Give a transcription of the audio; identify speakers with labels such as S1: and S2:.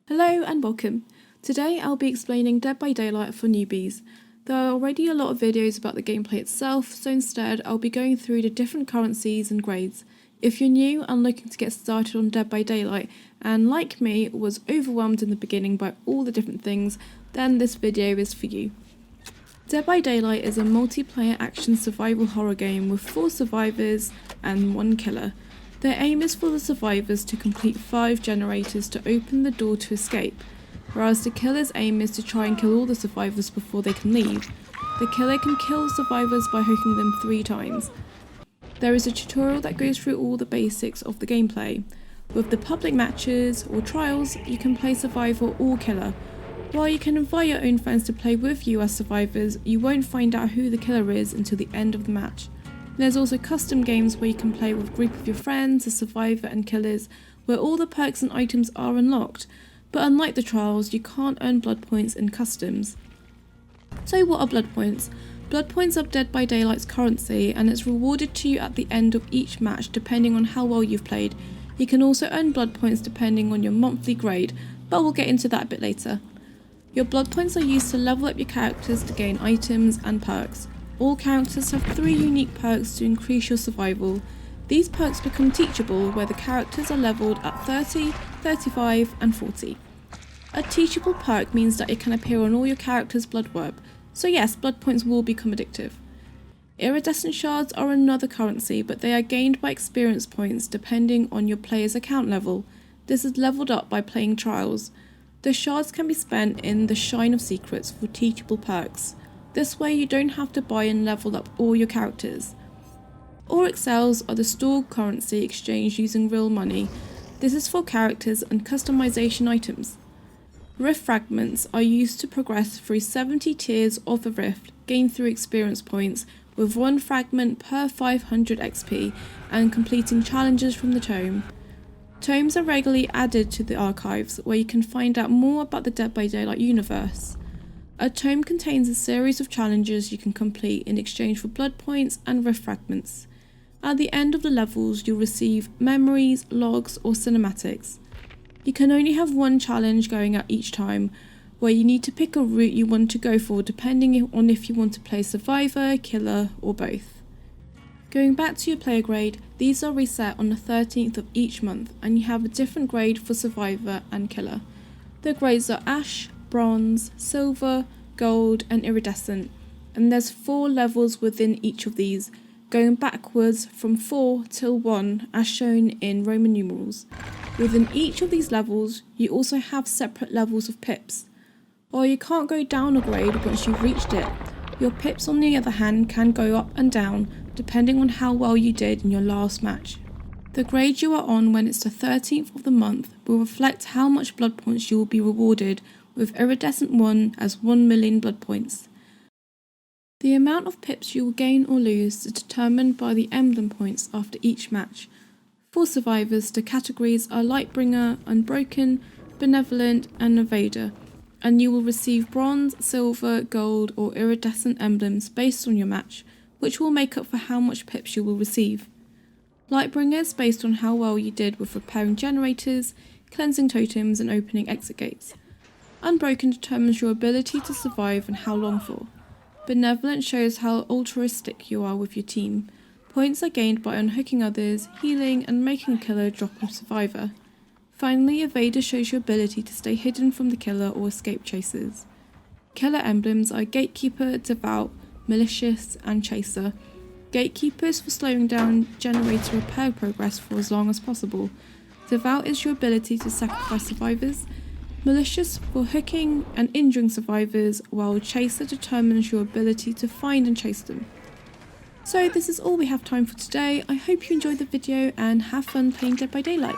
S1: Hello and welcome. Today I'll be explaining Dead by Daylight for newbies. There are already a lot of videos about the gameplay itself, so instead I'll be going through the different currencies and grades. If you're new and looking to get started on Dead by Daylight, and like me was overwhelmed in the beginning by all the different things, then this video is for you. Dead by Daylight is a multiplayer action survival horror game with 4 survivors and 1 killer. Their aim is for the survivors to complete 5 generators to open the door to escape, whereas the killer's aim is to try and kill all the survivors before they can leave. The killer can kill survivors by hooking them 3 times. There is a tutorial that goes through all the basics of the gameplay. With the public matches or trials, you can play survivor or killer. While you can invite your own friends to play with you as survivors, you won't find out who the killer is until the end of the match. There's also custom games where you can play with a group of your friends as survivor and killers, where all the perks and items are unlocked, but unlike the trials, you can't earn blood points in customs. So what are blood points? Blood points are Dead by Daylight's currency, and it's rewarded to you at the end of each match depending on how well you've played. You can also earn blood points depending on your monthly grade, but we'll get into that a bit later. Your blood points are used to level up your characters to gain items and perks. All characters have 3 unique perks to increase your survival. These perks become teachable where the characters are leveled at 30, 35 and 40. A teachable perk means that it can appear on all your characters' blood web, so yes, blood points will become addictive. Iridescent shards are another currency, but they are gained by experience points depending on your player's account level. This is leveled up by playing trials. The shards can be spent in the Shrine of Secrets for teachable perks. This way you don't have to buy and level up all your characters. Auric cells are the stored currency exchanged using real money. This is for characters and customization items. Rift fragments are used to progress through 70 tiers of the rift, gained through experience points, with 1 fragment per 500 XP, and completing challenges from the tome. Tomes are regularly added to the archives, where you can find out more about the Dead by Daylight universe. A tome contains a series of challenges you can complete in exchange for blood points and rift fragments. At the end of the levels, you'll receive memories, logs, or cinematics. You can only have 1 challenge going at each time, where you need to pick a route you want to go for depending on if you want to play survivor, killer, or both. Going back to your player grade, these are reset on the 13th of each month, and you have a different grade for survivor and killer. The grades are Ash, Bronze, Silver, Gold and Iridescent, and there's 4 levels within each of these, going backwards from 4 till 1 as shown in Roman numerals. Within each of these levels, you also have separate levels of pips. While you can't go down a grade once you've reached it, your pips on the other hand can go up and down depending on how well you did in your last match. The grade you are on when it's the 13th of the month will reflect how much blood points you will be rewarded, with Iridescent 1 as 1 million blood points. The amount of pips you will gain or lose is determined by the emblem points after each match. For survivors, the categories are Lightbringer, Unbroken, Benevolent and Evader, and you will receive bronze, silver, gold or iridescent emblems based on your match, which will make up for how much pips you will receive. Lightbringers based on how well you did with repairing generators, cleansing totems and opening exit gates. Unbroken determines your ability to survive and how long for. Benevolent shows how altruistic you are with your team. Points are gained by unhooking others, healing and making a killer drop a survivor. Finally, Evader shows your ability to stay hidden from the killer or escape chasers. Killer emblems are Gatekeeper, Devout, Malicious and Chaser. Gatekeeper is for slowing down generator repair progress for as long as possible. Devout is your ability to sacrifice survivors. Malicious for hooking and injuring survivors, while Chaser determines your ability to find and chase them. So this is all we have time for today. I hope you enjoyed the video and have fun playing Dead by Daylight.